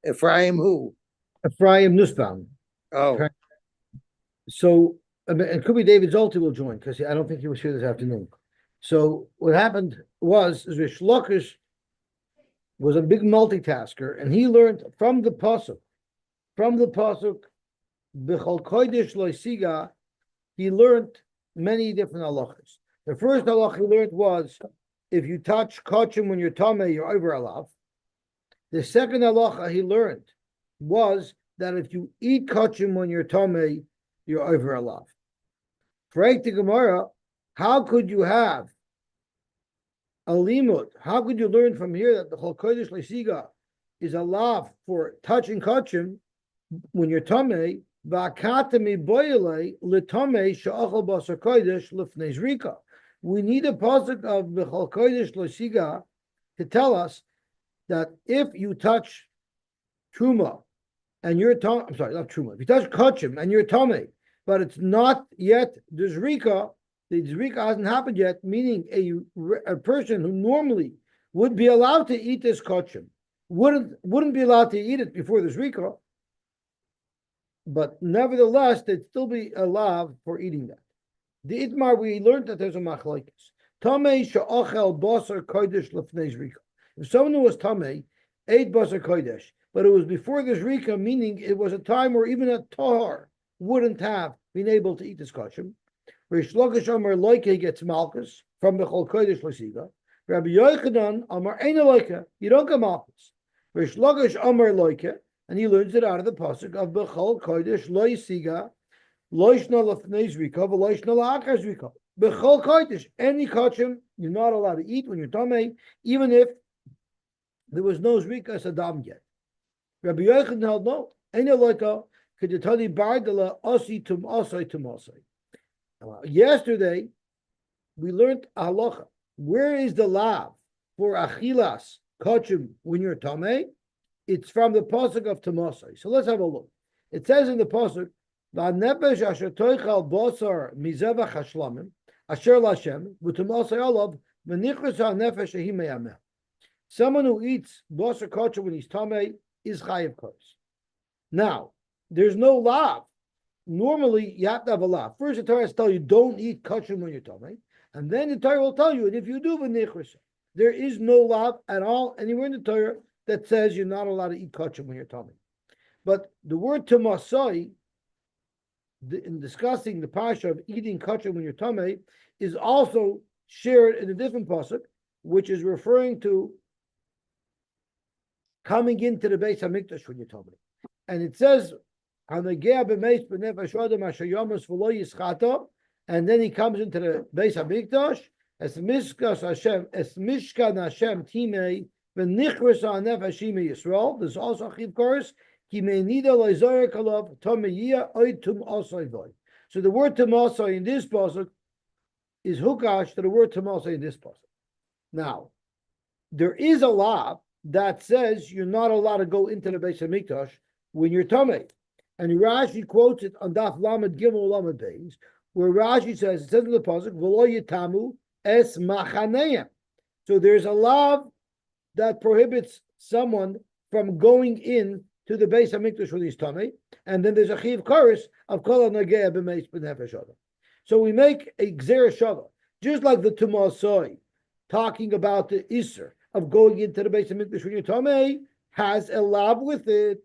Ephraim who? Ephraim Nussbaum. Oh, So, and could be David Zolty will join because I don't think he was here this afternoon. So what happened was Rish Lakish was a big multitasker, and he learned from the pasuk, B'chol Kodesh Loisiga, he learned many different halachas. The first halach he learned was if you touch kachim when you're tameh, you're over alav. The second halacha he learned was that if you eat kachim when you're tameh, you're over alav. For the Gemara, how could you have a limud? How could you learn from here that the Chol Kodesh Leisiga is a lav for touching kachim when you're tameh? We need a pasuk of B'chol Kodesh Leisiga to tell us that if you touch truma and you're I'm sorry, not truma. If you touch kachim and you're tameh, but it's not yet the zrika hasn't happened yet, meaning a person who normally would be allowed to eat this kachim wouldn't be allowed to eat it before the zrika, but nevertheless they'd still be allowed for eating that. The Itmar, we learned that there's a machlokes. Tamei she'achel basar kodesh lefnei zrika. If someone who was tamei ate basar kodesh, but it was before the zrika, meaning it was a time where even a tahar wouldn't have been able to eat this kachim. Rish Lakish Amar Loike gets malchus from the Chol Kodesh Lasiga. Rabbi Yochanan Amar Eina Loike, you don't get malchus. Rish Lakish Amar Loike, and he learns it out of the pasuk of Bechol Kodesh Loisiga, Loishna Lefnei Zrika, Loishna La'achar Zrika. Bechol Kodesh, any kachim you're not allowed to eat when you're tamei, even if there was no Zrika Sadam yet. Rabbi Yochanan held no. Eina Loike, could you tell the Bardala Osi Tum Osai Tum Osai? Yesterday, we learned a halacha. Where is the lav for achilas kachim when you're tamei? It's from the pasuk of Tamasai. So let's have a look. It says in the pasuk, "Va'nefesh asher toichal basar mizevach hashlamim asher lashem v'tamasai olav v'nichras ha'nefesh shehi meyameh." Someone who eats basar kachim when he's tamei is chayiv kos. Now, there's no lav. Normally, you have to have a lav. First, the Torah tells you don't eat kachim when you're tamei, and then the Torah will tell you, and if you do, v'nichras. There is no lav at all anywhere in the Torah that says you're not allowed to eat kachim when you're tamei. But the word tamasai, in discussing the pasha of eating kachim when you're tamei, is also shared in a different pasuk, which is referring to coming into the Beis Hamikdash when you're tamei, and it says, and then he comes into the Beis Hamikdash as Mishkas Hashem, as Mishkan Hashem Timei v'nichras ha'nefesh Yisrael. There's also a chiv chorus. Ki meinida lo'izorek alav tamiyah oid tum osoi void. So the word tamasai in this pasuk is hukash to the word tamasai in this pasuk. Now, there is a law that says you're not allowed to go into the Beis Hamikdash when you're tamei. And Rashi quotes it on Daf Lamed Gimel Lamed Beis, where Rashi says, it says in the pasuk, "V'lo yitamu es machaneim." So there's a law that prohibits someone from going in to the Beis Hamikdash when he's tamei, and then there's a chiv chorus of kol hanogea b'meis b'nefesh adam. So we make a gzera shava, just like the Tumasoi, talking about the iser of going into the Beis Hamikdash when you're tamei, has a law with it.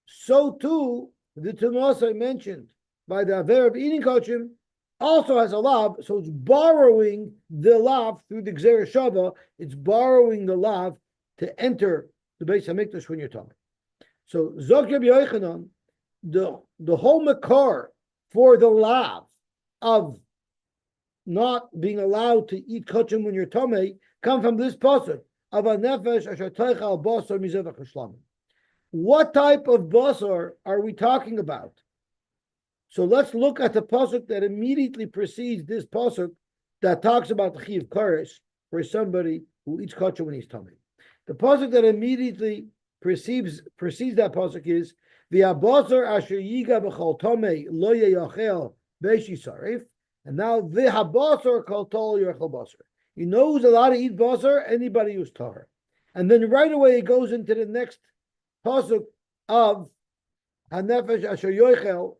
So too, the Tumas I mentioned by the Aver of eating kachim also has a lav, so it's borrowing the lav through the Gzera Shava, it's borrowing the lav to enter the Beis Hamikdash when you're talking. So Zok Rabbi Yochanan, the whole makar for the lav of not being allowed to eat kachim when you're tamei come from this pasuk of a nefesh asher teichal basar mizevach hashlamim. What type of basar are we talking about? So let's look at the pasuk that immediately precedes this pasuk that talks about the chiv kares for somebody who eats kachim when he's tamei. The pasuk that immediately precedes that pasuk is the abasar asher yiga b'chol tamei lo yeyachel beishi sarif, and now the habasar kol tol yerachel basar. You know who's allowed to eat basar? Anybody who's tahar. And then right away it goes into the next pasuk of hanefesh asher yoichel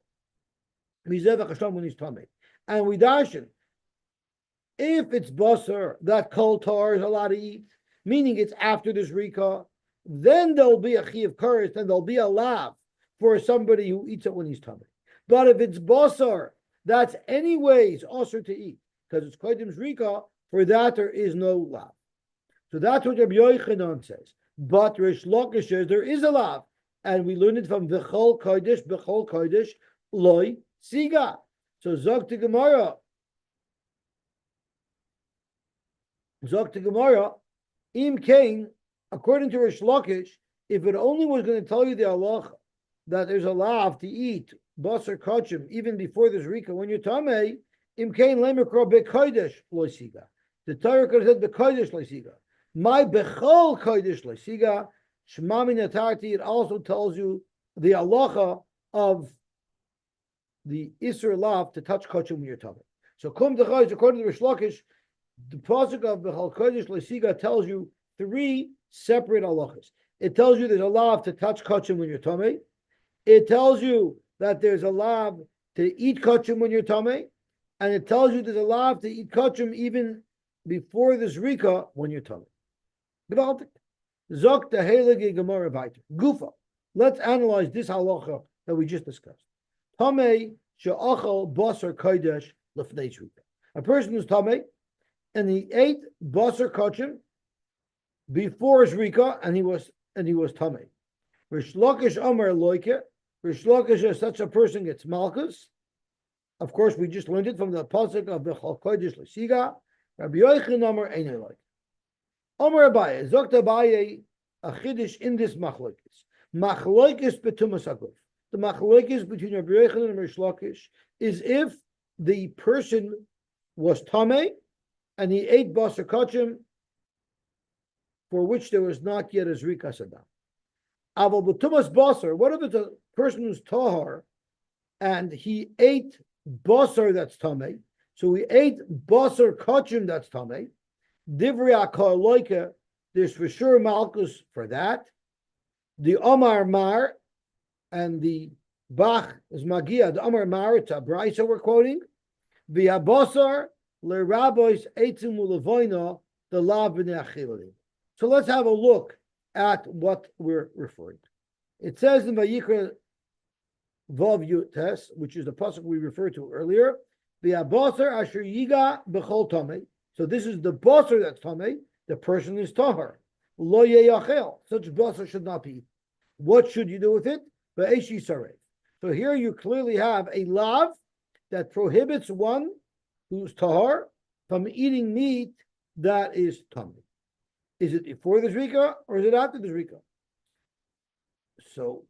mizevach Hashem when he's tummy, and we darshan if it's basar that kol tar is allowed to eat, meaning it's after this rika, then there'll be a chi of curse, and there'll be a lav for somebody who eats it when he's tummy. But if it's basar, that's anyways also to eat because it's koydim's rika. For that there is no lav. So that's what Rabbi Yochanan says. But Rish Lakish says there is a lav, and we learned it from Bechol Kodesh, Loi Siga. So Zog to Gemara, Im Kain, according to Rish Lakish, if it only was going to tell you the Allah that there's a lav to eat basar kachim even before there's rika when you're tamei, Im Kain lemekro bekodesh Loi Siga. The Torah could have said bekodesh Loi Siga. My bechol kodesh Loi Siga. Shema min atarti. It also tells you the halacha of the Isser lav to touch kachim when you're tummy. So kum dechayz, according to Rish Lakish, the pasuk of bechol kodesh Loi Siga tells you three separate halachas. It tells you there's a lav to touch kachim when you're tummy. It tells you that there's a lav to eat kachim when you're tummy, and it tells you there's a lav to eat kachim even before this rika when you're tummy. Gewaltig. Zok the heilige Gemara weiter. Gufa. Let's analyze this halacha that we just discussed. Tamei she'achal basar kodesh lefnei rika. A person who's tamei and he ate basar kachim before his rika, and he was tamei. Rish Lakish Amar loike. Rish Lakish is such a person gets malchus. Of course, we just learned it from the pasuk of Bechol Kodesh L'Siga. Rabbi Yochanan Amar Einay like. Amar Abaye, Zokt Abaye, a chiddush in this machlokes. Machlokes betumas aguf. The machlokes between Rabbi Yochanan and Rish Lakish is if the person was tamei and he ate basar kachim for which there was not yet a zrika sadam. Aval betumas basar. What if it's a person who's tahar and he ate basar that's tamei? So we ate basar kachim that's tamei. Divrei akar loike, there's for sure malchus for that. The Omar Mar and the Bach is Magia. The Omar Mar, it's a brisa we're quoting. The Abosar le rabbis eitzim ulevoina the lav b'nei achilin. So let's have a look at what we're referring to. It says in Vayikra Vav Yutes, which is the pasuk we referred to earlier, the Abosar asher yiga b'chol tamei. So this is the basar that's tamei. The person is tahar. Lo yeyachel. Such basar should not be eaten. What should you do with it? Ve'eshi sarei. So here you clearly have a lav that prohibits one who's tahar from eating meat that is tamei. Is it before the zrika or is it after the zrika? So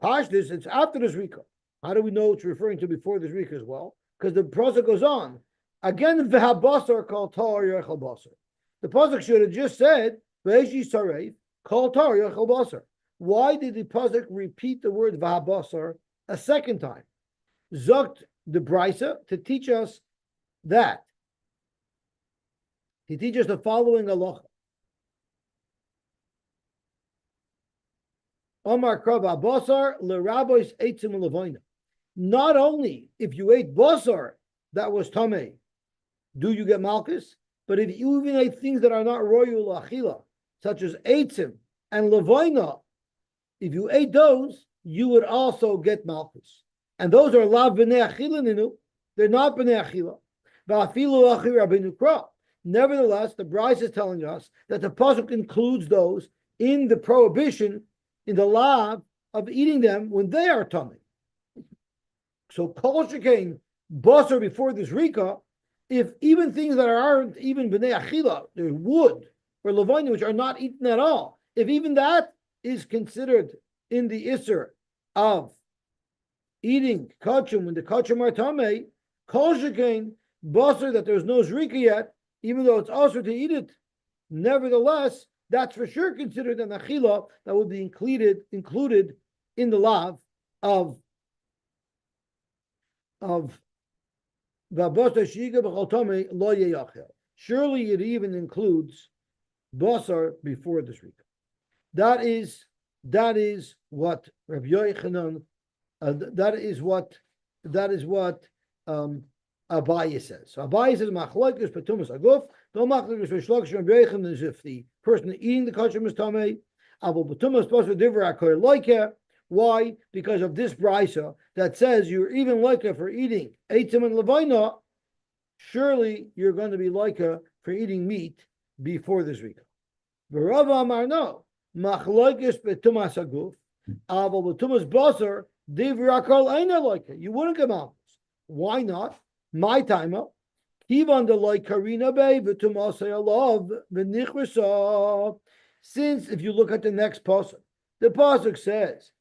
pashtus, it's after the zrika. How do we know it's referring to before the zrika as well? Because the pasuk goes on. Again, v'habasar called tar yochel basar. The pasuk should have just said v'eshi sareif called tar yochel basar. Why did the pasuk repeat the word v'habasar a second time? Zokt the brisa to teach us that. He teaches the following halacha. Omar krava basar l'rabbis eitzim ulevoina. Not only if you ate basar that was tamei, do you get malchus? But if you even ate things that are not royal achila, such as eitzim and levoina, if you ate those, you would also get malchus. And those are lav b'nei achila ninu. They're not b'nei achila. Va'afilu achi rabbeinu kra. Nevertheless, the Bryce is telling us that the pasuk includes those in the prohibition, in the law of eating them when they are tummy. So kol shekain basar before this rika, if even things that aren't even b'nei achila, there's wood or levainu which are not eaten at all, if even that is considered in the isser of eating kachim when the kachim are tamei, kol shekain basar that there's no zrika yet, even though it's also to eat it, nevertheless, that's for sure considered an achila that would be included in the lav of surely it even includes basar before the zrika. That is That is what Rabbi Yochanan. That is what Abaye says. So Abaye says machlokes betumas aguf. Don't machlokes v'shlokish Rabbi Yochanan is if the person eating the kosher is tamei. Avol betumas posel divrei akoy loike. Why? Because of this brisa that says you're even loike for eating eitzim and levaina. Surely you're going to be loike for eating meat before the zrika. V'Rava Amar no. Machlokes betumas aguf. Avol betumas basar. You wouldn't come out. Why not? My timer. Since if you look at the next pasuk, the pasuk says,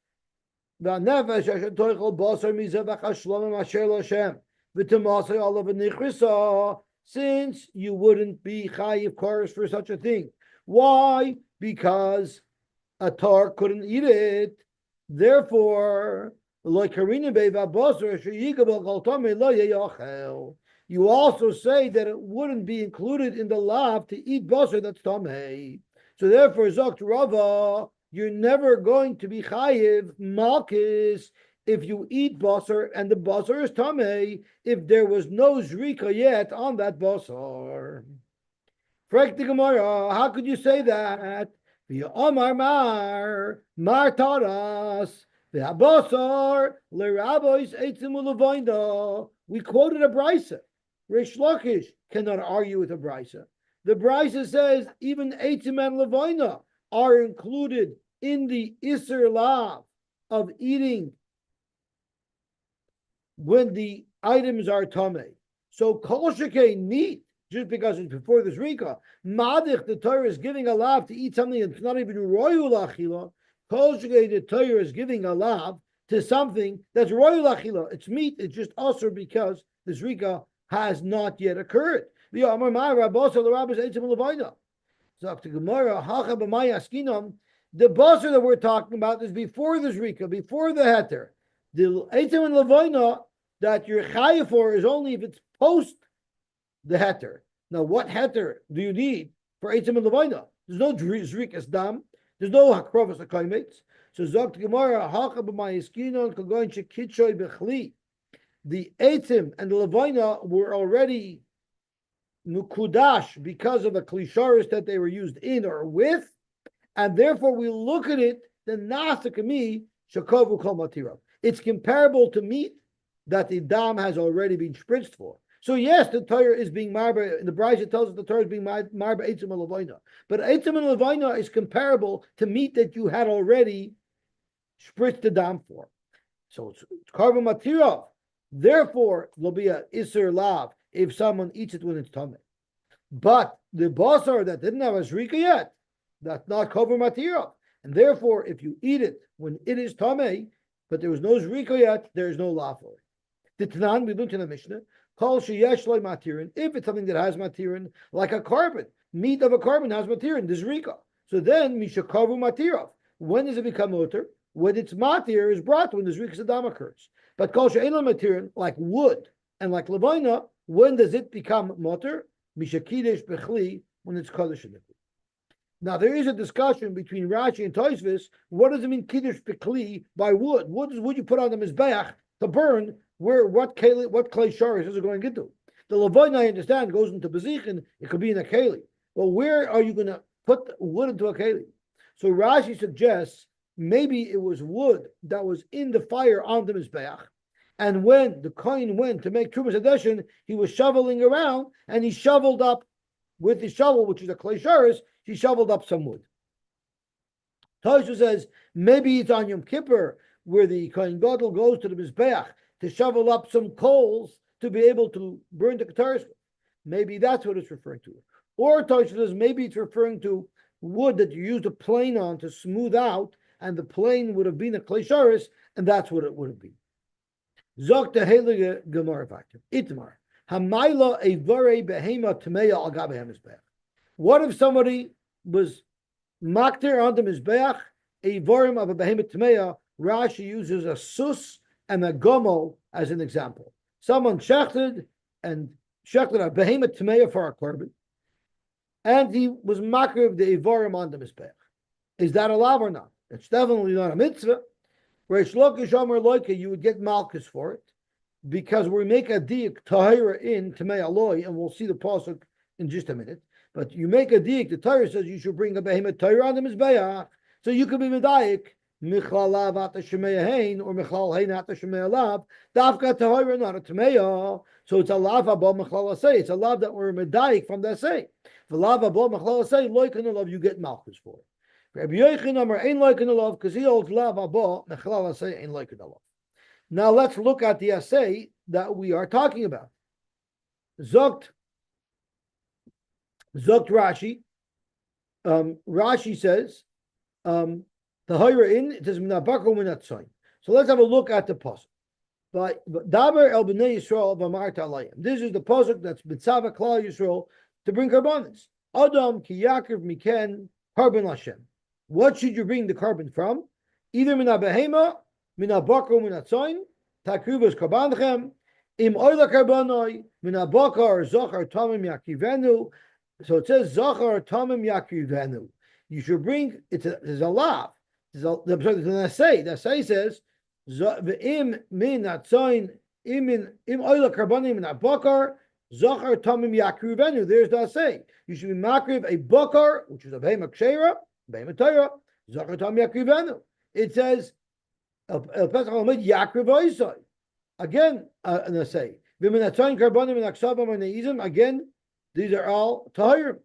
since you wouldn't be chayiv chorus for such a thing. Why? Because a tar couldn't eat it. Therefore, you also say that it wouldn't be included in the lav to eat basar that's tamei. So therefore, Zokt Rava, you're never going to be chayiv malchus if you eat basar and the basar is tamei if there was no zrika yet on that basar. Frek the Gemara, how could you say that? Omar Mar taught us. We quoted a brisa. Rish Lakish cannot argue with a brisa. The brisa says even eitzim and levaina are included in the iser lav of eating when the items are tamei. So kol shekei meat, just because it's before the zrika, madich the Torah is giving a lav to eat something that's not even royul achila. Kol shekei the Torah is giving a lav to something that's royal achila. It's meat. It's just also because the zrika has not yet occurred. The basar that we're talking about is before the zrika, before the heter. The eitzim and levaina that you're chayav for is only if it's post the heter. Now, what heter do you need for eitzim and levaina? There's no zrikas dam. There's no hakrovas akaimates. So Zokt Gemara hacha b'mayiskinon kagoin shekitchoy bechli. The eitzim and the levaina were already nukudash because of the klisharis that they were used in or with, and therefore we look at it the nasakami shakovu kol matira. It's comparable to meat that the dam has already been spritzed for. So yes, the Torah is being marba. The Brisa tells us the Torah is being marba eitzim and levaina, but eitzim and levaina is comparable to meat that you had already spritzed the dam for. So it's karva matira. Therefore, there'll be a iser lav if someone eats it when it's tamei. But the basar that didn't have a zrika yet, that's not karva matira, and therefore, if you eat it when it is tamei, but there was no zrika yet, there is no lav for it. The Tanan we learned in the Mishnah. If it's something that has matirin, like a carbon, meat of a carbon has matirin, there's rika. So then, mishakavu matirav. When does it become motor? When its matir is brought, when the zrika sadam occurs. But kol she'ein matirin, like wood and like levaina, when does it become motor? Mishakidesh bechli, when it's kodesh in it. Now there is a discussion between Rashi and Tosfos. What does it mean kiddush bechli by wood? What is wood you put on the mizbeach to burn? What clay sharis is it going into? The levaina, I understand, goes into bezichin. It could be in a keli. Well, where are you going to put wood into a keli? So Rashi suggests maybe it was wood that was in the fire on the mizbeach, and when the kohen went to make trumas hadeshin, he was shoveling around, and he shoveled up with his shovel, which is a clay sharis. He shoveled up some wood. Tosha says maybe it's on Yom Kippur where the kohen gadol goes to the mizbeach to shovel up some coals to be able to burn the kataris with. Maybe that's what it's referring to. Or Tosha says maybe it's referring to wood that you used a plane on to smooth out, and the plane would have been a klesharis, and that's what it would have been. Zok the heilige Gemara factor. Itmar. Hamayla evare behema tmeya al gabe hamizbeach. What if somebody was makter on the mizbeach, a varim of a behemoth tmeya? Rashi uses a sus and a gomo as an example. Someone shechted a behemoth tmeya for a korban, and he was makir of the ivarim on the mizbeach. Is that allowed or not? It's definitely not a mitzvah. Reish Lakish Amar Loika, you would get malchus for it, because we make a diak tahira in Tamei Aloy, and we'll see the pasuk in just a minute. But you make a diak, the Torah says you should bring a behemoth tahira on the mizbeach, so you could be medayik michlalav ata shemei hein or michlal hein ata shemei alav dafka tahira not a tameya. So it's a lav abal michlal asay. It's a lav that we're medayik from the asay. The lav abal michlal asay loikan alav, you get malchus for it. Rabbi Yochanan Amar ein loikan alav, because he holds lav abal michlal asay ein loikan alav. Now let's look at the assay that we are talking about. Zokt Rashi. Rashi says, the higher in it is minabakar minatzayin. So let's have a look at the pasuk. But Daber el bnei Yisrael v'amarta alayim. This is the pasuk that's mitzvah klal Yisrael to bring karbanos. Adam ki yaakov miken karban Hashem. What should you bring the carbon from? Either minabehema, minabakar minatzayin, takruvas karbanchem, im oila karbanoi, minabakar zachar tamim yakivenu. So it says zachar tamim yakivenu. You should bring. There's a lav. There's an assay. The assay says im min atzayin im oila karbanim min abakar zachar tamim yakivenu. There's the assay. You should be makriv a bakar, which is a behemah kshera, behemah torah, zachar tamim yakivenu. It says el pesach alamid yakriv oisai. Again, an assay. V'min atzayin karbanim min aksabam and neizim. Again, these are all tahir.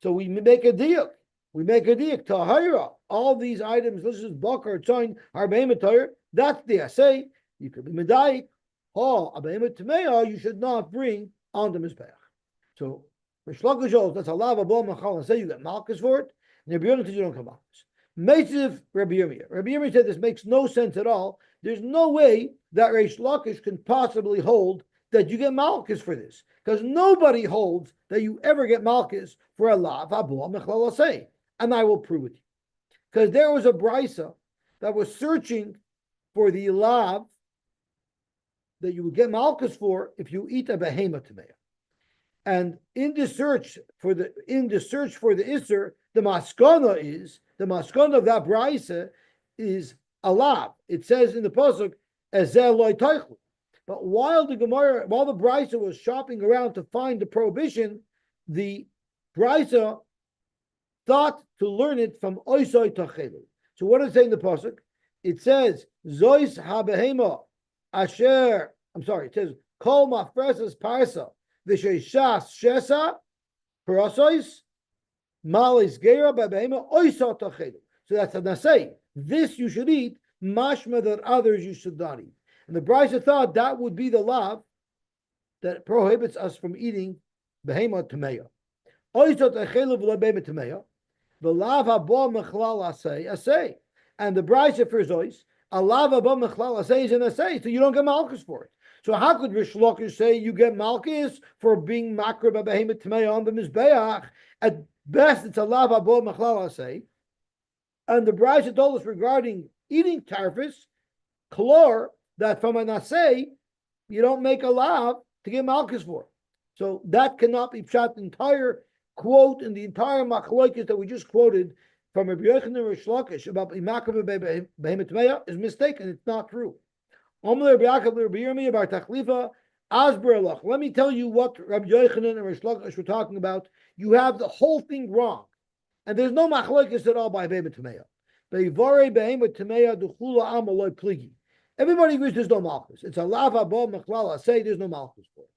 So we make a deal. We make a diak tahira. All these items, this is bakar, tzayin, are behemah tahir. That's the assay. You could be medayik. A behemah tameya, you should not bring on the mizbeach. So Reish Lakish, that's a lava bol machal and say you get malchus for it. And Rabbi Yonah says you don't get malchus. Meitziv Rabbi Yirmiyah. Rabbi Yirmiyah said this makes no sense at all. There's no way that Reish Lakish can possibly hold that you get malchus for this, because nobody holds that you ever get malchus for a lav abul mechlal asay. And I will prove it. Because there was a brisa that was searching for the lav that you would get malchus for if you eat a behemah tameya. And in the search for the isser, the maskana of that brisa is a lav. It says in the pasuk, ezel loy teichlu. But while the brisa was shopping around to find the prohibition, the brisa thought to learn it from Oisoi Tachelu. So what does it say in the pasuk? It says Zois habehema asher. It says Kol mafresas parsa v'sheishas shesa parasois malis gera babehema Oisoi Tachelu. So that's an assay. This you should eat. Mashma that others you should not eat. And the Brisa thought that would be the law that prohibits us from eating behema tameya. Oisoi Tachelu v'lo behema tameya. The lava bo mechlal asay, and the brisa for zois a lava bo mechlal asay is an asay, so you don't get malchus for it. So how could Reish Lakish say you get malchus for being makrib a behemoth tameya on the mizbeach? At best, it's a lava bo mechlal asay, and the brisa told us regarding eating tarfus, klor, that from an asay you don't make a lav to get malchus for. So that cannot be pshat entire quote in the entire machloikis that we just quoted from Rabbi Yochanan and Reish Lakish about Imakav Behemah Tameya is mistaken. It's not true. Let me tell you what Rabbi Yochanan and Reish Lakish were talking about. You have the whole thing wrong, and there's no machloikis at all by Behemah Tameya. Everybody agrees there's no malchus. It's a lava bo mechlala. Say there's no malchus for it.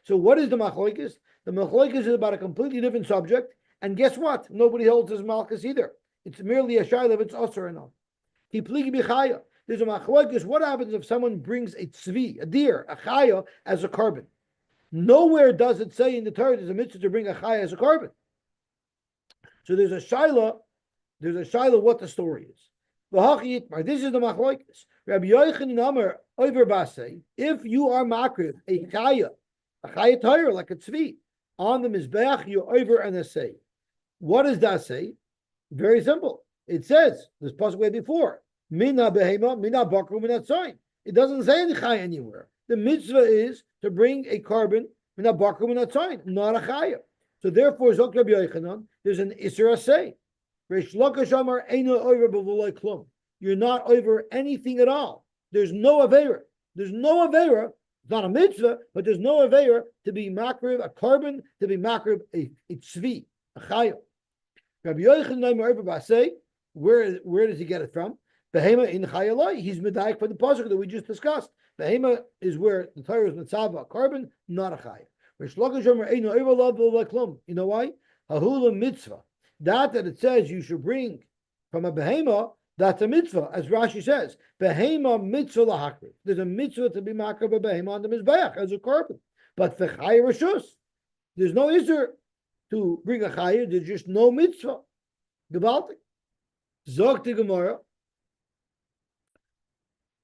So what is the machloikis? The machloikis is about a completely different subject, and guess what? Nobody holds his malchus either. It's merely a shayla if it's usher or not. There's a machloikis. What happens if someone brings a tzvi, a deer, a chaya, as a carbon? Nowhere does it say in the Torah there's a mitzvah to bring a chaya as a carbon. So there's a shayla what the story is. This is the machloikis. Rabbi Yochanan Amar over basei. If you are makriv a chaya Torah like a tzvi on the mizbeach, you're over an assay. What does that say? Very simple. It says this pasuk way before mina behema mina bakru mina tzayin. It doesn't say any chaya anywhere. The mitzvah is to bring a carbon mina bakru mina tzayin, not a chaya. So therefore, Zok Rabbi Yochanan, there's an isser assay. Reish Lakish Amar Eino Over B'Vuloi Klum. You're not over anything at all. There's no Avera. There's no Avera. It's not a mitzvah, but there's no Avera to be makrib, a carbon, to be makrib, a tzvi, a chayil. Rabbi Yochanan Neimer Over Basei, where does he get it from? Behema in Chayalai. He's medayik for the pasuk that we just discussed. Behema is where the Torah is mitzvah, a carbon, not a chayil. Reish Lakish Amar Eino Over B'Vuloi Klum. You know why? Hahula mitzvah. That it says you should bring from a behema, that's a mitzvah, as Rashi says. Behema mitzvah lahakriv. There's a mitzvah to be makriv a behema on the mizbeach as a carbon. But for chayyir rishus, there's no iser to bring a chayyir. There's just no mitzvah. Gewaltig. Zog the Gemara.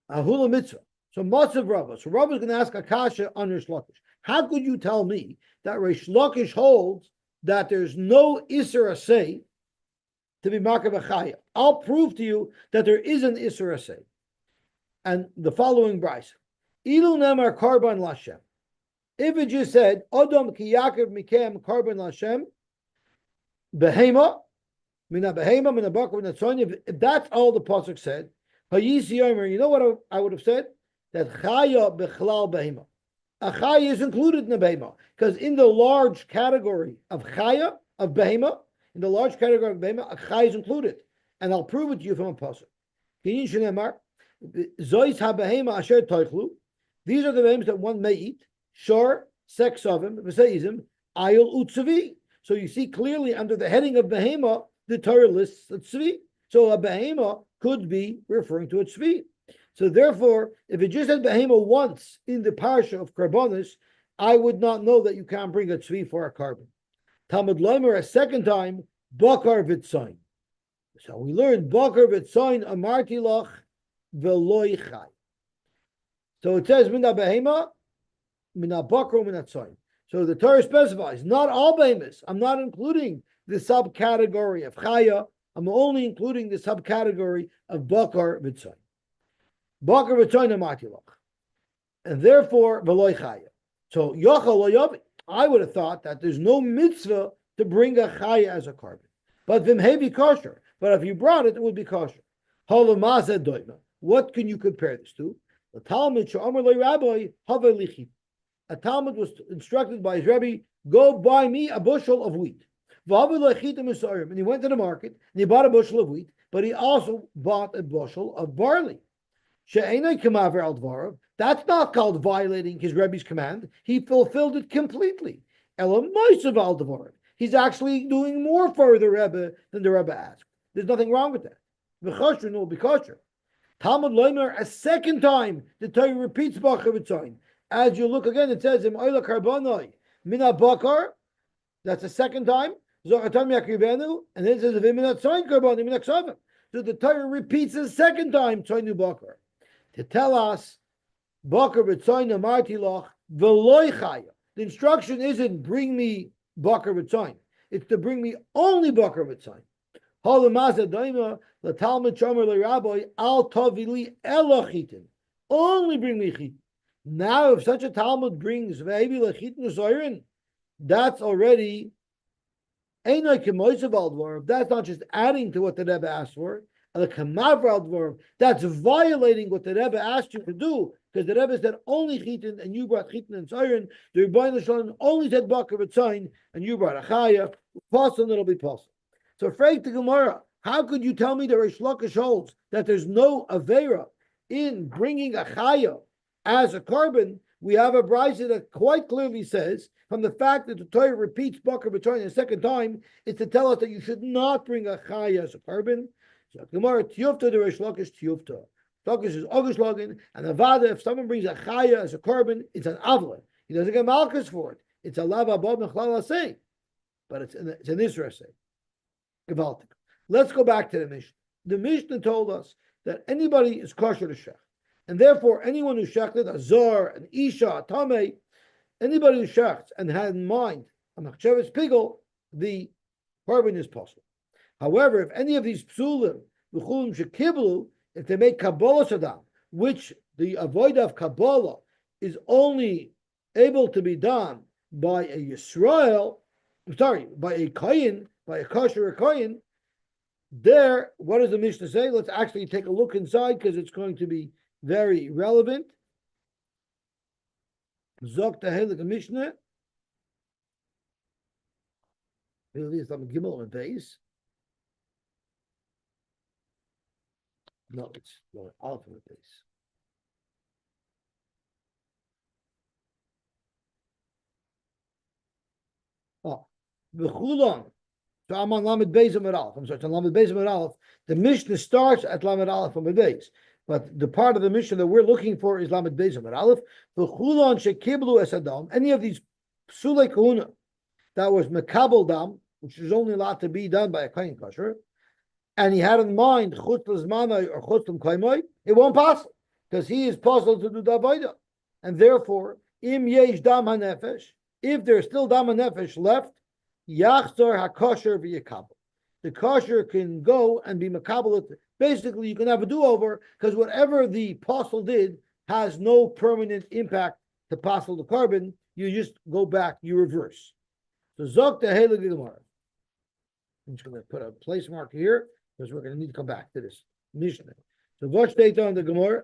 Ahula mitzvah. So matzav Rabbah. So Rabbah is going to ask Akasha on Reish Lakish. How could you tell me that Reish Lakish holds that there's no iser asay to be marked a chaya? I'll prove to you that there is an iser asay. And the following brayso: Ilu nemar karban lashem. If it just said Adam ki Yaakov mikem karban lashem, behema mina bakar mina tzoyin. If that's all the pasuk said, hayisi yomer. You know what I would have said? That chaya bechlal behema. A chaya is included in the behema, because in the large category of chaya, of behema, in the large category of behema, a chaya is included. And I'll prove it to you from a pasuk. These are the behemoths that one may eat. Shor, sex of him, v'seizim, ayil utzavi. So you see clearly under the heading of behema, the Torah lists a tzvi. So a behema could be referring to a tzvi. So therefore, if it just said behema once in the parsha of karbonis, I would not know that you can't bring a tzvi for a carbon. Talmud Loimer a second time, bakar v'tzayin. So we learned bakar v'tzayin amarti lach v'loi chai. So it says mina behema, mina bakar, mina tzayin. So the Torah specifies not all behemoths. I'm not including the subcategory of chaya. I'm only including the subcategory of bakar v'tzayin. Bakar v'tzayin amarti lach, and therefore v'loi chaya. So yochal lo yavi. I would have thought that there's no mitzvah to bring a chaya as a carbon, but v'mhevi kosher. But if you brought it, it would be kosher. Halamazeh doima. What can you compare this to? A Talmud she'amar lo rabbi havei lichit. A Talmud was instructed by his Rebbe, go buy me a bushel of wheat. And he went to the market and he bought a bushel of wheat, but he also bought a bushel of barley. That's not called violating his Rebbe's command. He fulfilled it completely. He's actually doing more for the Rebbe than the Rebbe asked. There's nothing wrong with that. V'chosher no be kosher. Talmud Loimer a second time the Torah repeats bakar v'tzayin. As you look again, it says im oila karbonoi mina bakar. That's the second time. Zochatam yakrivenu, and then it says v'mina tzayin karbonoi mina ksavim. So the Torah repeats the second time tzayinu bakar to tell us bakar v'tzayin amarti lach v'loi chaya. The instruction isn't bring me bakar v'tzayin. It's to bring me only bakar v'tzayin. Only bring me chitin. Now, if such a Talmud brings that's already that's not just adding to what the Rebbe asked for. That's violating what the Rebbe asked you to do, because the Rebbe said only chitin and you brought chitin and siren. The Rebbeinu Shalom only said bakar v'tzayin and you brought a chaya. Possible, it'll be possible. So, Freik the Gemara, how could you tell me that Reish Lakish holds that there's no avera in bringing a chaya as a carbon? We have a brayso that quite clearly says, from the fact that the Torah repeats bakar v'tzayin a second time, it's to tell us that you should not bring a chaya as a carbon. So, Gemara tiyufta the Reish Lakish tiyufta. Lakish is agush login, and avada, if someone brings a chaya as a carbon, it's an avla. He doesn't get malchus for it. It's a lava above mechlal asay, but it's an isra asay. Gewaltig. Let's go back to the Mishnah. The Mishnah told us that anybody is kosher to shech, and therefore anyone who shechted a zor, an isha, a tameh, anybody who shechts and had in mind a machshavas pigel, the carbon is possible. However, if any of these psulim, v'chulim shekiblu, if they make kabbalah sadam, which the avodah of kabbalah is only able to be done by a Yisrael, by a kohen, by a kosher kohen, There, what does the Mishnah say? Let's actually take a look inside because it's going to be very relevant. Zok Tahelik Mishnah. Gimel and base. No, it's Aleph and base. Oh, V'chulon. So I'm on Lamed Beis Amud Aleph. I'm sorry, it's on Lamed Beis Amud Aleph. The Mishnah starts at Lamed Aleph Amud Beis, but the part of the Mishnah that we're looking for is Lamed Beis Amud Aleph. V'chulon shekiblu es adam. Any of these psulei kahuna that was mekabel dam, which is only allowed to be done by a kohen kosher, and he had in mind chutz l'zmanai or chutz l'mkaimai, it won't pass because he is puzzled to do the avodah, and therefore im yesh dam hanefesh, if there's still dam hanefesh left, yachzor hakosher v'yakabel. The kosher can go and be makabel. Basically, you can have a do-over because whatever the apostle did has no permanent impact to apostle the carbon. You just go back, you reverse. So zok tehelig gemara. I'm just going to put a place marker here because we're going to need to come back to this Mishnah. So watch data on the Gemara.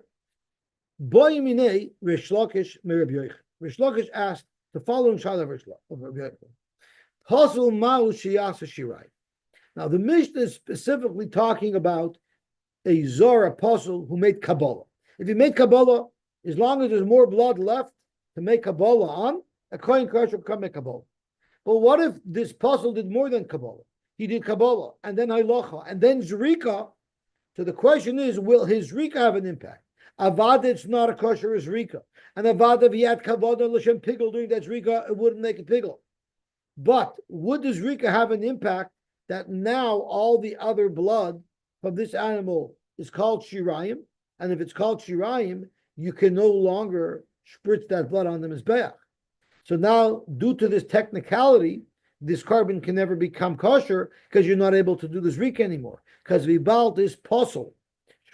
Boy minei Rish Lakish Rabbi Yochanan. Rish Lakish asked the following shaila of Rabbi Yochanan. Hasul ma'u sheyasa shirai. Now the Mishnah is specifically talking about a Zohar apostle who made Kabbalah. If he made Kabbalah, as long as there's more blood left to make Kabbalah on, a kohen kosher can make Kabbalah. But what if this apostle did more than Kabbalah? He did Kabbalah, and then Halacha, and then Zrika. So the question is, will his Zrika have an impact? Avad, it's not a kosher Zrika. And Avad, if he had Kabbalah L'Shem Pigel during that Zrika, it wouldn't make a Pigel. But would the Zrika have an impact that now all the other blood from this animal is called Shirayim? And if it's called Shirayim, you can no longer spritz that blood on the Mizbeach. So now, due to this technicality, this carbon can never become kosher because you're not able to do the Zrika anymore. Because Vibal, this apostle,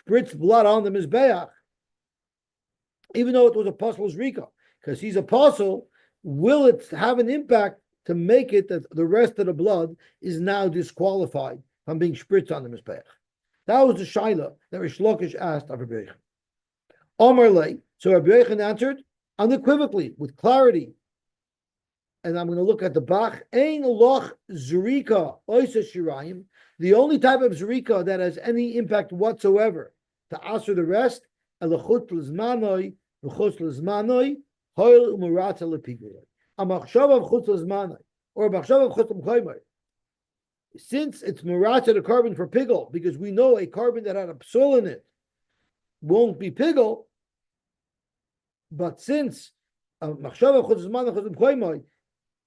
spritz blood on the Mizbeach, even though it was apostle Zrika, because he's apostle, will it have an impact to make it that the rest of the blood is now disqualified from being spritzed on the Mizbeach? That was the shaila that Rish Lakish asked of Rabbi Yochanan. Omar lay, so Rabbi Yochanan answered unequivocally, with clarity. And I'm going to look at the Bach. Ein loch zrika oisa shirayim. The only type of zrika that has any impact whatsoever to answer the rest, elachut l'zmanoi, v'chutz l'zmanoi, hoil u'murata l'piguloi. A machshav of chutz l'zmanoi, or a machshav of chutz l'mkaimoi. Since it's murata the carbon for pigul, because we know a carbon that had a psul in it won't be pigul, but since a machshav of chutz l'zmanoi, chutz l'mkaimoi,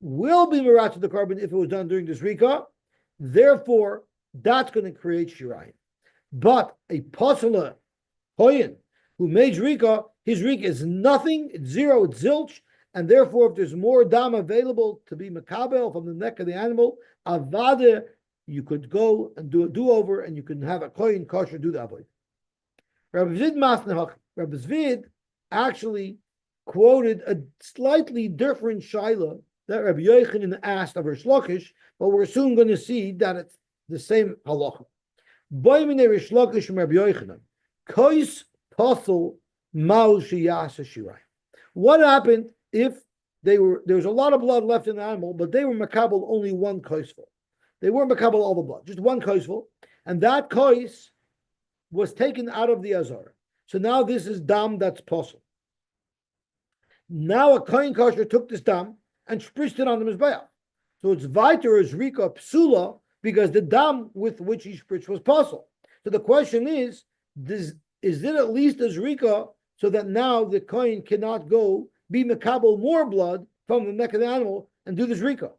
will be marat to the carbon if it was done during this Rika. Therefore, that's going to create Shirayim. But a Pasala Hoyin who made Rika, his Rika is nothing, it's zero, it's zilch, and therefore if there's more dam available to be makabel from the neck of the animal, avada, you could go and do a do-over and you can have a kohen kosher do the avoid. Rabbi Zvid actually quoted a slightly different shaila that Rabbi Yochanan asked of Rish Lakish, but we're soon going to see that it's the same halacha. Boimine Rish Lakish from Rabbi Yochanan, kois pasel mal sheyasa shirai. What happened if there was a lot of blood left in the animal, but they were makabel only one koisful? They weren't makabel all the blood, just one koisful, and that kois was taken out of the azar. So now this is dam that's pasel. Now a kohen kosher took this dam and spritzed it on the Mizbeach. So it's weiter as Rika Psula because the dam with which he spritzed was possible. So the question is it at least as Rika so that now the Kohen cannot go be Makabel more blood from the neck of the animal and do this Rika?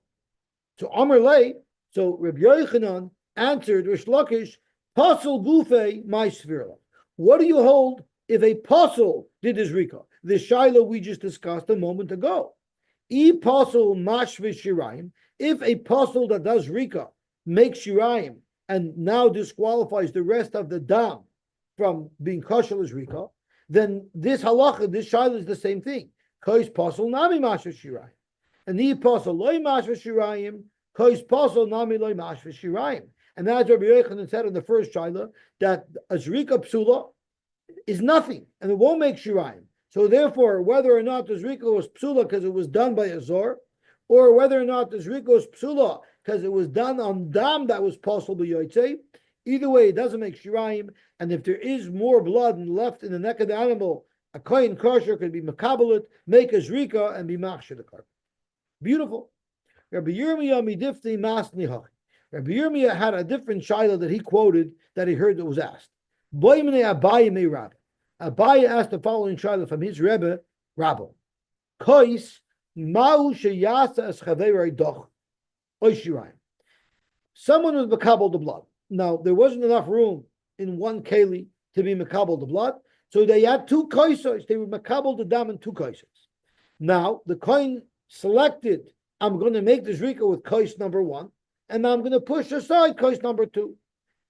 So Amar Lei, so Rabbi Yochanan answered Rish Lakish, Pasal Gufe my Svirla. What do you hold if a Pasal did this Rika? The Shiloh we just discussed a moment ago. If a apostle that does Rika makes Shirayim and now disqualifies the rest of the dam from being kosher as Rika, then this halacha, this shaila is the same thing. Kois apostle nami mashva Shirayim. And the apostle loy mashva Shirayim, kois apostle nami loy mashva Shirayim. And as Rabbi Yochanan said in the first shaila, that a zrika psula is nothing, and it won't make shirayim. So therefore, whether or not the zrika was psula because it was done by a zor, or whether or not the zrika was psula because it was done on dam that was possible b'yotzei, either way, it doesn't make shirayim. And if there is more blood left in the neck of the animal, a kohen kosher could be makabelit, make a zrika, and be machshir the carpet. Beautiful. Rabbi Yirmiyah midifti mas nihachi. Rabbi Yirmiyah had a different shaila that he quoted that he heard that was asked. Abaye asked the following shaila from his Rebbe, Rabbi. Kois ma'u sheyasa es chaverei doch oishirayim. Someone was makabel the blood. Now, there wasn't enough room in one keli to be makabel the blood, so they had two koisos. They were makabel the dam in two koisos. Now, the kohen selected, I'm going to make the zrika with kois number 1, and I'm going to push aside kois number 2.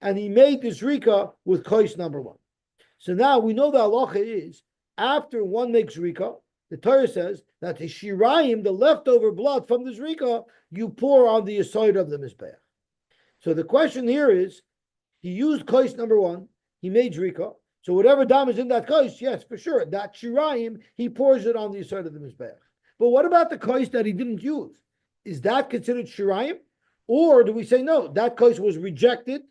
And he made the zrika with kois number 1. So now we know the halacha is, after one makes zrika, the Torah says that the shirayim, the leftover blood from the zrika, you pour on the aside of the mizbeach. So the question here is, he used kois number 1, he made zrika, so whatever dam is in that kois, yes, for sure, that shirayim, he pours it on the aside of the mizbeach. But what about the kois that he didn't use? Is that considered shirayim? Or do we say, no, that kois was rejected,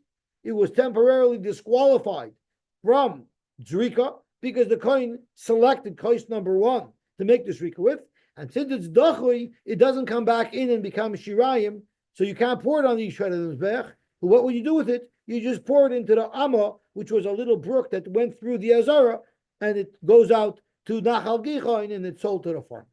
it was temporarily disqualified from zrika, because the kohen selected kois number 1 to make the zrika with, and since it's dochui, it doesn't come back in and become shirayim, so you can't pour it on the yishred of the mizbeach. But what would you do with it? You just pour it into the Amma, which was a little brook that went through the Azara, and it goes out to Nachal Gichain, and it's sold to the farmers,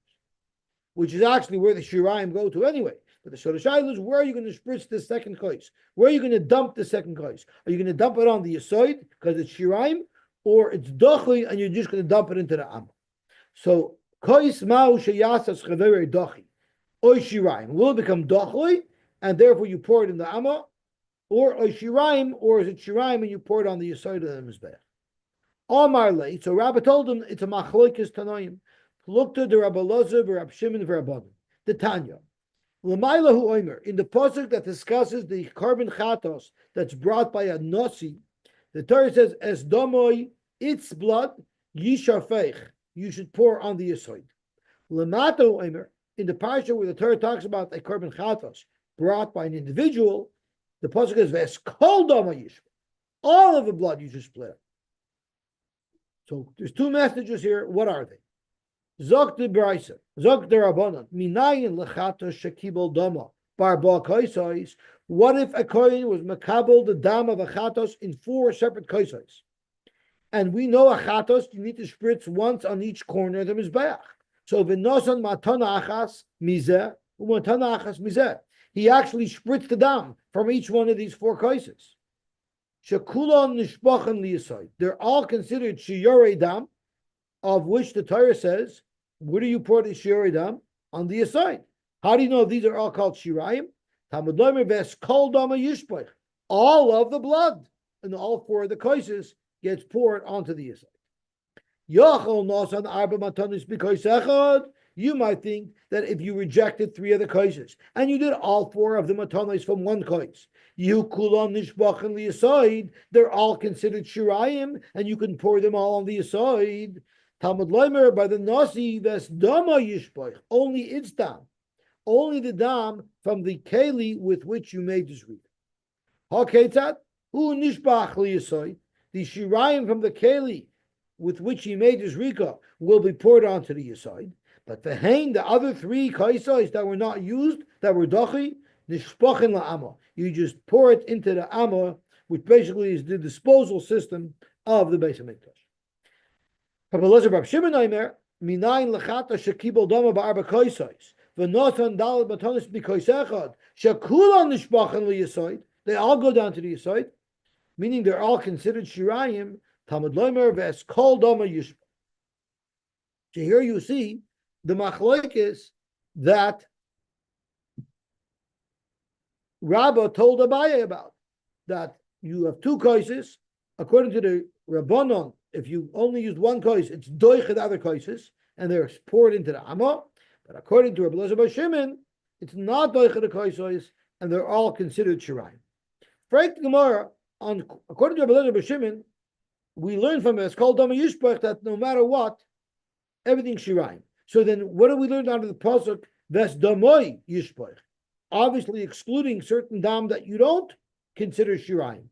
which is actually where the shirayim go to anyway. But the Shorashayla is, where are you going to spritz the second kois? Where are you going to dump the second kois? Are you going to dump it on the Yosy because it's shirayim, or it's dochui and you're just going to dump it into the Amma? So kois ma'u sheyasas chaverei dochi oy shirayim will become dochui, and therefore you pour it in the Amma, or oy shirayim, or is it shirayim and you pour it on the Yosy of the mizbeach? Amar lei. So Rabbi told him it's a machlokes tanoim. Look to the Rabbi Loza, Rabbi Shimon, Rabbanim. The Tanya. L'maylahu oimer, in the pasuk that discusses the carbon chatos that's brought by a nasi, the Torah says, "Es domoy, its blood, yishafeich, you should pour on the yesod." L'mato oimer, in the parsha where the Torah talks about a carbon chatos brought by an individual, the pasuk says, "Ves kol domoy yishafeich, all of the blood you should split." So there's two messages here. What are they? Zok the Braisa, Zok the Rabbanon, Minayin lechatos shekibel dama barba koisais. What if a kohen was makabel the dam of a chatos in 4 separate koisais? And we know a chatos, you need to spritz once on each corner of the mizbeach. So v'nosan matana achas mizeh, u'matana achas mizeh. He actually spritzed the dam from each one of these 4 koisais. Shekulon nishbachan liyasai. They're all considered shiyorei dam, of which the Torah says, where do you pour the shirei dam? On the aside. How do you know these are all called shirayim? Talmud Lomer ves kol dama yishpoich. All of the blood and all 4 of the koises gets poured onto the aside. Yachol nosan arba matanis b'kois echad. You might think that if you rejected 3 of the koises and you did all 4 of the matanis from one kois, you kulon nishbachan liyaside, they're all considered shirayim, and you can pour them all on the aside. Talmud Lomer by the nasi ves dama yishpoich. Only its dam, only the dam from the keli with which you made this read. Haketzat hu nishbach liyaside. The shirayim from the keli with which he made his rika will be poured onto the aside. But the other 3 kaisais that were not used, that were dachi, nishpachin la'ama. You just pour it into the amma, which basically is the disposal system of the Beis Hamikdash. Rabbi Elazar Bar Shimon Aimer, minayin lechata shekibel dama ba'arba kaisais, v'notan dalad batanis b'kais echad, shekulan nishpachin liyasoid. They all go down to the aside, meaning they're all considered shirayim. Talmud Lomer ves kol dama yishpa. So here you see the machlokes that Rabbah told Abaye about, that you have 2 koises. According to the Rabbanon, if you only used 1 kois, it's doich the other koises, and they're poured into the Amma. But according to Rabbi Elazar Bar Shimon, it's not doich the koises, and they're all considered shirayim. Frank Gemara, according to Rabbi Shimon, we learn from it, it's called Dama Yishpach, that no matter what, everything's Shirayim. So then what do we learn out of the Pasuk? Ves Damoy Yishpach. Obviously excluding certain dam that you don't consider Shirayim.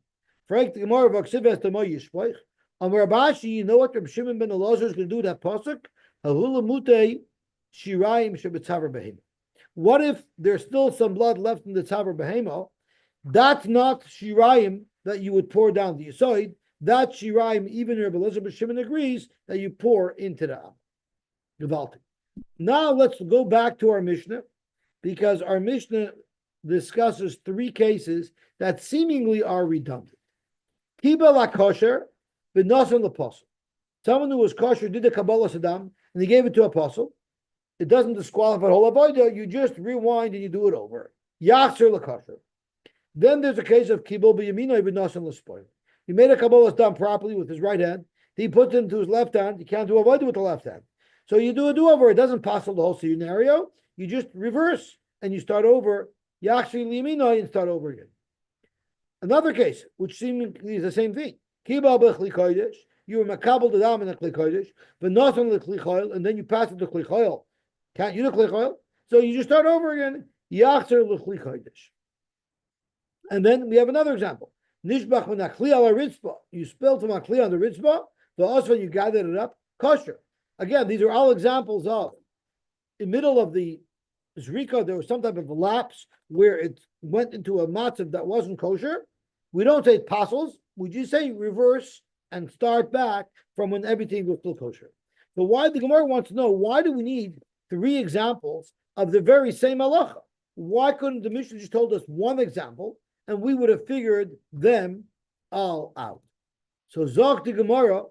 Frank the Gemara Vaksiv Ves Damoy Yishpach. Amar Abashi, you know what Rabbi Shimon ben Elazar is going to do with that Pasuk? Hahula Mutei Shirayim Shebetzavar Behema. What if there's still some blood left in the Tzavar Behema? That's not Shirayim that you would pour down the Yosy. That Shirayim, even Rabbi Elazar Shimon agrees that you pour into the Am. Gevalti. Now let's go back to our Mishnah, because our Mishnah discusses three cases that seemingly are redundant. Kiba la kosher, v'nasan l'apostle. Someone who was kosher did the Kabbalah Saddam, and he gave it to apostle. It doesn't disqualify the whole avodah. You just rewind and you do it over. Yachzer la kosher. Then there's a case of kibul b'yaminoi v'nasan l'spoil. He made a Kabbalah Saddam properly with his right hand. He puts it into his left hand. You can't do avodah with the left hand. So you do a do-over. It doesn't pass the whole scenario. You just reverse and you start over. Yachzer liyaminoi and start over again. Another case, which seemingly is the same thing. Kibal b'chli kodesh. You were makabel the dam in the kli kodesh, v'nasan l'kli choil, and then you pass it to kli choil. Can't you do kli choil? So you just start over again. Yachzer l'kli kodesh. And then we have another example. Nishbach min akli ala ritzba. You spilled from akli on the ritzba. The also you gathered it up. Kosher. Again, these are all examples of in the middle of the zrika, there was some type of a lapse where it went into a matzav that wasn't kosher. We don't say apostles. We just say reverse and start back from when everything was still kosher. So why the Gemara wants to know, why do we need three examples of the very same halacha? Why couldn't the Mishnah just told us one example and we would have figured them all out? So Zok to Gemara,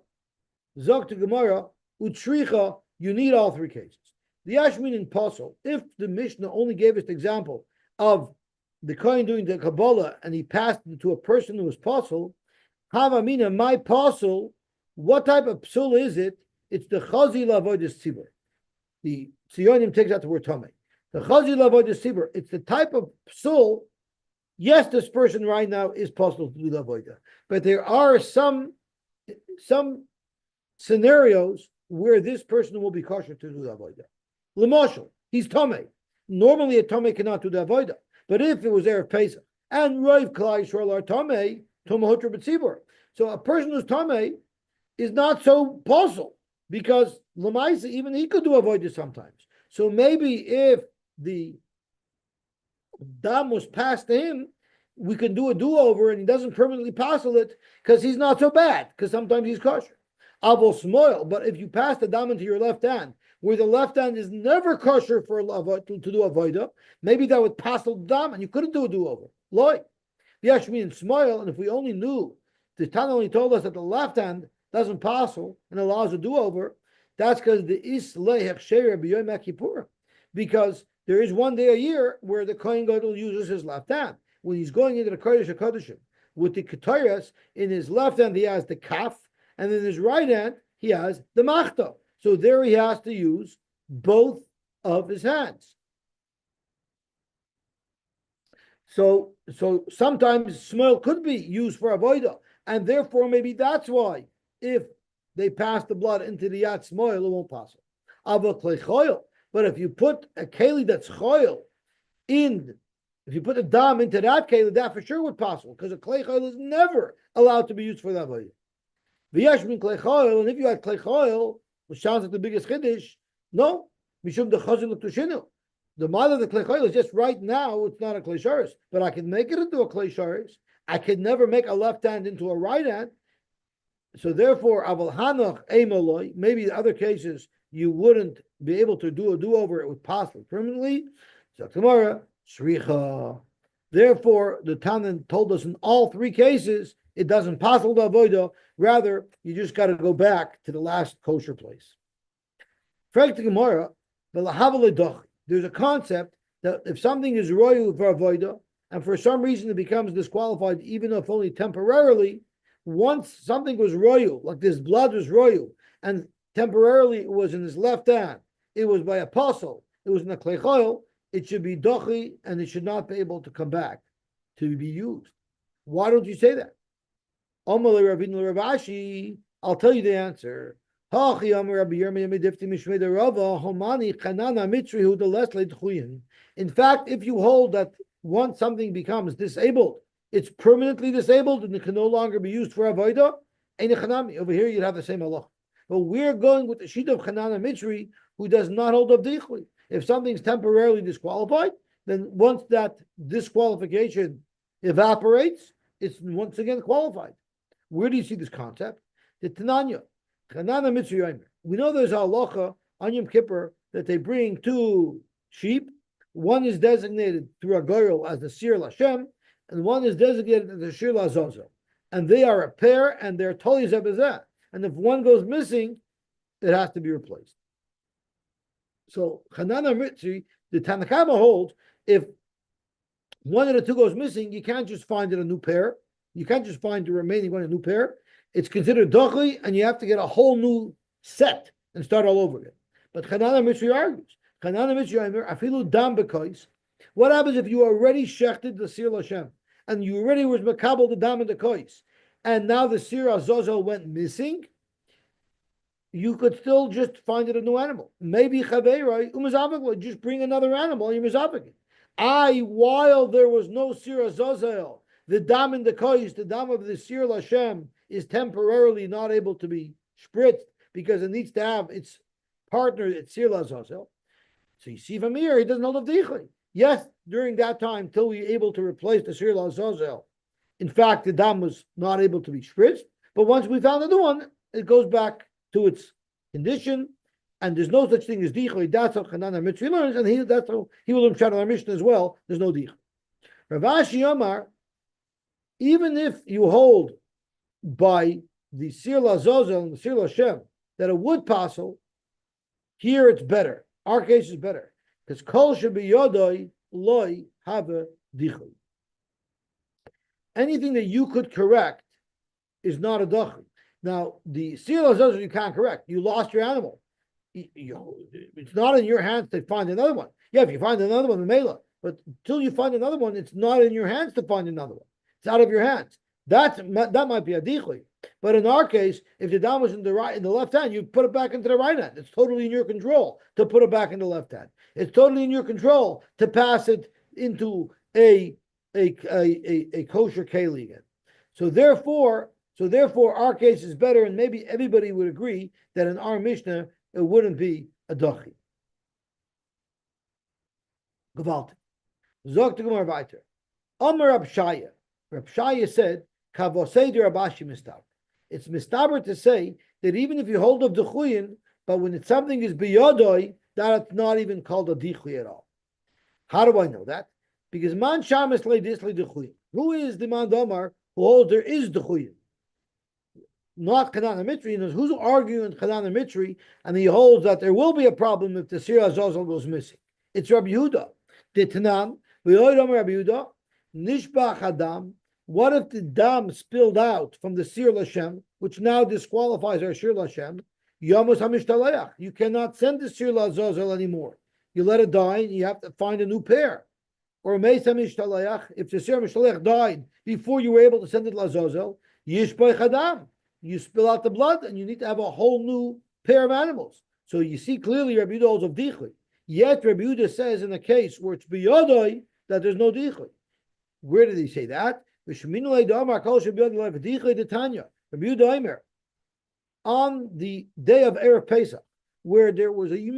Utricha, you need all three cases. The Yashmin in Pasal, if the Mishnah only gave us the example of the Kohen doing the Kabbalah and he passed it to a person who was Pasal, Havamina, my Pasal, what type of psul is it? It's the Chazi Lavodas Tzibur. The Sionim takes out the word Tomei. The Chazi Lavodas Tzibur, it's the type of psul. Yes, this person right now is Pasal to do Lavodah, but there are some scenarios where this person will be kosher to do the avodah. L'moshel, he's tomei. Normally a tomei cannot do the avodah, but if it was Erev Pesach and Rav Klai Yisrael are tomei, tomahotra b'tzibur. So a person who's tomei is not so possible because l'maisa even he could do avodah sometimes. So maybe if the dam was passed to him, we can do a do-over and he doesn't permanently passel it because he's not so bad because sometimes he's kosher. Avos moil, but if you pass the dam into your left hand, where the left hand is never kosher for to do avodah, maybe that would pass the dam and you couldn't do a do-over. Loy, the Yashmin and smile, and if we only knew, the Tana only told us that the left hand doesn't passel and allows a do-over, that's because the Islay Hechsher b'Yom Kippur, because there is one day a year where the Kohen Gadol uses his left hand when he's going into the Kodesh HaKodeshim. With the Ketayas, in his left hand he has the kaf, and in his right hand, he has the machta. So there he has to use both of his hands. So sometimes smell could be used for avodah, and therefore maybe that's why if they pass the blood into the yad smoil, it won't pass it. But if you put a keli that's choil in, if you put a dam into that keli, that for sure would pass because a klei choil is never allowed to be used for the avodah. V'yashmin klei choil, and if you had klei choil, which sounds like the biggest chiddush, no, mishum the chazil l'tushinu. The mother of the klei choil is just right now, it's not a klei sharis, but I can make it into a klei sharis. I could never make a left hand into a right hand. So therefore, aval hanach emaloi, maybe in other cases, you wouldn't be able to do a do-over, it would pass permanently. So tomorrow, shricha. Therefore, the Tanan told us in all three cases, it doesn't pass the avodah. Rather, you just got to go back to the last kosher place. There's a concept that if something is royal for avodah, and for some reason it becomes disqualified, even if only temporarily, once something was royal, like this blood was royal, and temporarily it was in his left hand, it was by apostle, it was in the klei choil, it should be dochi, and it should not be able to come back to be used. Why don't you say that? Amalei Rabbeinu Ravashi, I'll tell you the answer. In fact, if you hold that once something becomes disabled, it's permanently disabled and it can no longer be used for avodah, over here you'd have the same halach. But we're going with the sheet of Chanana Mitzri, who does not hold up dichli. If something's temporarily disqualified, then once that disqualification evaporates, it's once again qualified. Where do you see this concept? The Tananya, Chanana Mitzri Yomer. We know there's a halacha on Yom Kippur that they bring two sheep. One is designated through a goyel as the Sir Lashem, and one is designated as the Shir Lazazel. And they are a pair, and they're totally zebazah. And if one goes missing, it has to be replaced. So Chanana Mitzri, the Tanakama holds, if one of the two goes missing, you can't just find it a new pair. You can't just find the remaining one a new pair. It's considered dochli, and you have to get a whole new set and start all over again. But Chanana Mitzri argues, Chanana Mitzri afilu dam bekois. What happens if you already shechted the Sir Lashem and you already was makabel the dam and the kois, and now the Sir Azazel went missing? You could still just find it a new animal. Maybe chaveiroi umazavik, just bring another animal and you're mazavik. While there was no Sir Azazel, the dam and the kois, the dam of the Sir Lashem, is temporarily not able to be spritzed because it needs to have its partner, its Sir Azazel. So you see from here, he doesn't hold of dichli. Yes, during that time, till we were able to replace the Sir Azazel, in fact, the dam was not able to be spritzed. But once we found a new one, it goes back to its condition, and there's no such thing as dichli. That's how Chanana Mitzri learns, and that's how he will learn Pshat our Mishnah as well. There's no dichli. Rav Ashi Omar, even if you hold by the Sir Azazel and the Sir Lashem that a wood passel, here it's better. Our case is better because kol should be yodoi loy have dichli. Anything that you could correct is not a dichli. Now the Sir Azazel you can't correct. You lost your animal. It's not in your hands to find another one. Yeah, if you find another one, the mela. But until you find another one, it's not in your hands to find another one. It's out of your hands. That might be a dichli. But in our case, if the dam was in the left hand, you put it back into the right hand. It's totally in your control to put it back in the left hand. It's totally in your control to pass it into a kosher keli again. So therefore, our case is better, and maybe everybody would agree that in our Mishnah it wouldn't be a dachi. Gewalt. Zog to Gemara weiter. Amar Rab Shaya. Rab Shaya said, Kavosei de Rabashi mistaber. It's mistaber to say that even if you hold of dechuyin, but when it's something is biyodoi, that it's not even called a dichli at all. How do I know that? Because man shamis le disli dechuyin. Who is the man domar who holds there is dechuyin? Not Chanana Mitzri. Who's arguing Chanana Mitzri, and he holds that there will be a problem if the Sir Azazel goes missing? It's Rabbi Yehuda. The Tanan, v'yoy domar Rabbi Yehuda, nishbach adam. What if the dam spilled out from the Sir Lashem, which now disqualifies our Sir Lashem? Yamos hamishtalayach. You cannot send the Sir Lazazel anymore. You let it die, and you have to find a new pair. Or meis hamishtalayach. If the Sir Mishtalayach died before you were able to send it Lazazel, yishbay chadam. You spill out the blood, and you need to have a whole new pair of animals. So you see clearly Rabbi Yehuda holds of dichli. Yet Rabbi Yehuda says in a case where it's biyodoi that there's no dichli. Where did he say that? On the day of Erev Pesach, where there was a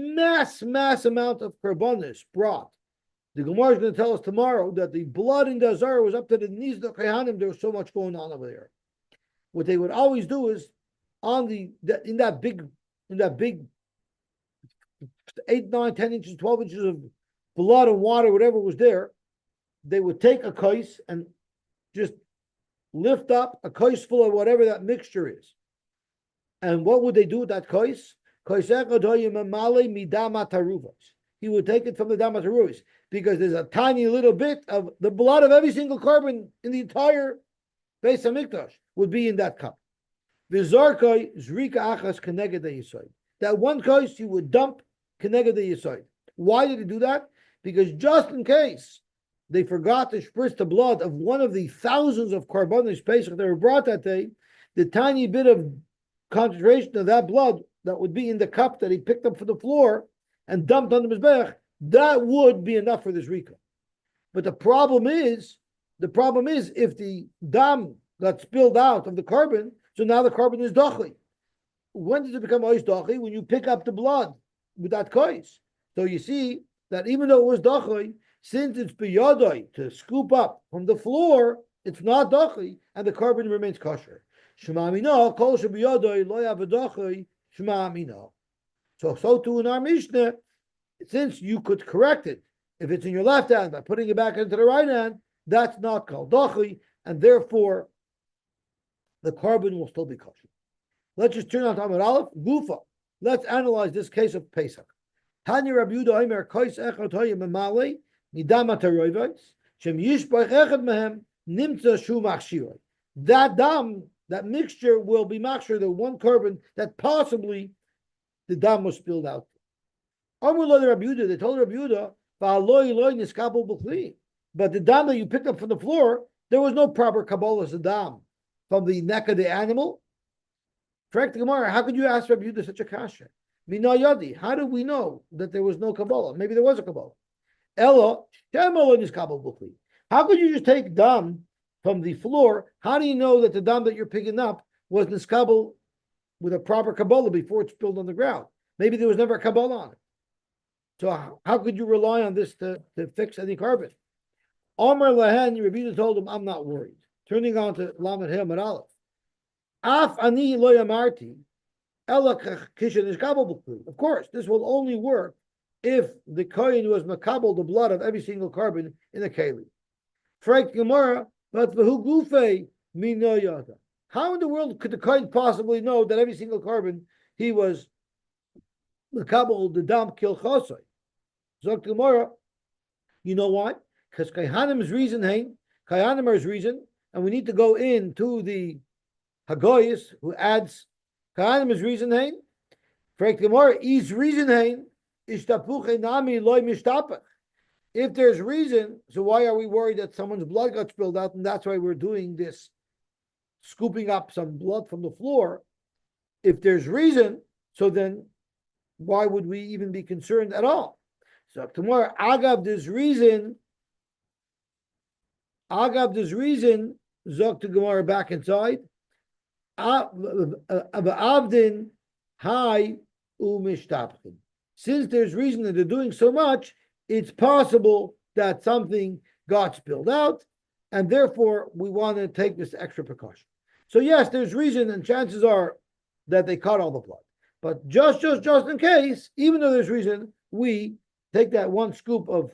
mass amount of karbonis brought, the Gemara is going to tell us tomorrow that the blood in the Azara was up to the knees of the Kehanim. There was so much going on over there. What they would always do is in that big 8, 9, 10 inches, 12 inches of blood and water, whatever was there, they would take a kais and just lift up a kais full of whatever that mixture is. And what would they do with that kais? He would take it from the damataruvas because there's a tiny little bit of the blood of every single carbon in the entire Beis Hamikdash would be in that cup. That one kais you would dump keneged the yisoid. Why did he do that? Because just in case they forgot to spritz the blood of one of the thousands of karbanos Pesach that were brought that day, the tiny bit of concentration of that blood that would be in the cup that he picked up from the floor and dumped on the mizbech, that would be enough for this rika. But the problem is if the dam got spilled out of the carbon, so now the carbon is dochli. When does it become ois dochli? When you pick up the blood with that kois. So you see that even though it was dochli, since it's biyadai to scoop up from the floor, it's not dochli, and the carbon remains kosher. Shema amino, kol shebiyadai lo yavadochli, shema amino. So too in our Mishnah, since you could correct it if it's in your left hand by putting it back into the right hand, that's not called dochli, and therefore the carbon will still be kosher. Let's just turn on to Amar Aleph, Gufa. Let's analyze this case of Pesach. Tanya Rabbi Yehuda Omer Kois Echad Hoyim Mamale Nidam Ataroivos Shem Yishbach Echad Mehem Nimtza Shu Machshiroi. That dam, that mixture will be machshir, the one carbon that possibly the dam was spilled out. Amar Lo Rabbi Yehuda, they told Rabbi Yehuda, Va'aloi Loi Niskabel B'Kli. But the dam that you picked up from the floor, there was no proper kabbalah as a dam from the neck of the animal. Correct the Gemara, how could you ask Rabbi Yehuda such a kasha? Mina yadi, how do we know that there was no kabbalah? Maybe there was a kabbalah. Ella, how could you just take dam from the floor? How do you know that the dam that you're picking up was niskabel with a proper kabbalah before it's spilled on the ground? Maybe there was never a kabbalah on it. So how could you rely on this to fix any carbon? Omer Lahen, Rabbi Yehuda told him, I'm not worried. Turning on to Lamed He Amar Aleph. Af ani lo yamarti, ela kishen iskabel b'kli. Of course, this will only work if the kohen was makabel the blood of every single carbon in the keli. Fragt Gemara, but v'hu gufei mino yada. How in the world could the kohen possibly know that every single carbon he was makabel the dam kil chosai? Zok Gemara, you know why? Because Kayhanim's reason, Kayhanim's reason, and we need to go into the Hagoyis who adds Kayhanim's reason, Frank Gemara, is reason, ishtapuche nami loy mishtapach. If there's reason, so why are we worried that someone's blood got spilled out, and that's why we're doing this, scooping up some blood from the floor? If there's reason, so then why would we even be concerned at all? So tomorrow, Agav, there's reason, Zok to Gemara back inside. Avdin hai umishtapchin. Since there's reason that they're doing so much, it's possible that something got spilled out, and therefore we want to take this extra precaution. So yes, there's reason, and chances are that they cut all the blood. But just in case, even though there's reason, we take that one scoop of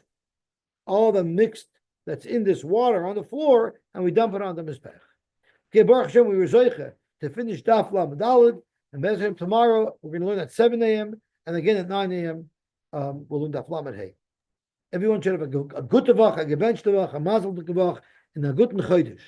all the mixed that's in this water on the floor, and we dump it on the mizbech. Okay, Baruch Hashem, we were zoiche to finish Daf Lamed Daled, and Bezim tomorrow we're going to learn at 7 a.m. and again at 9 a.m. We'll learn Daf Lamed Hey. Everyone should have a good tavach, a gebench tavach, a mazel tavach, and a good chodesh.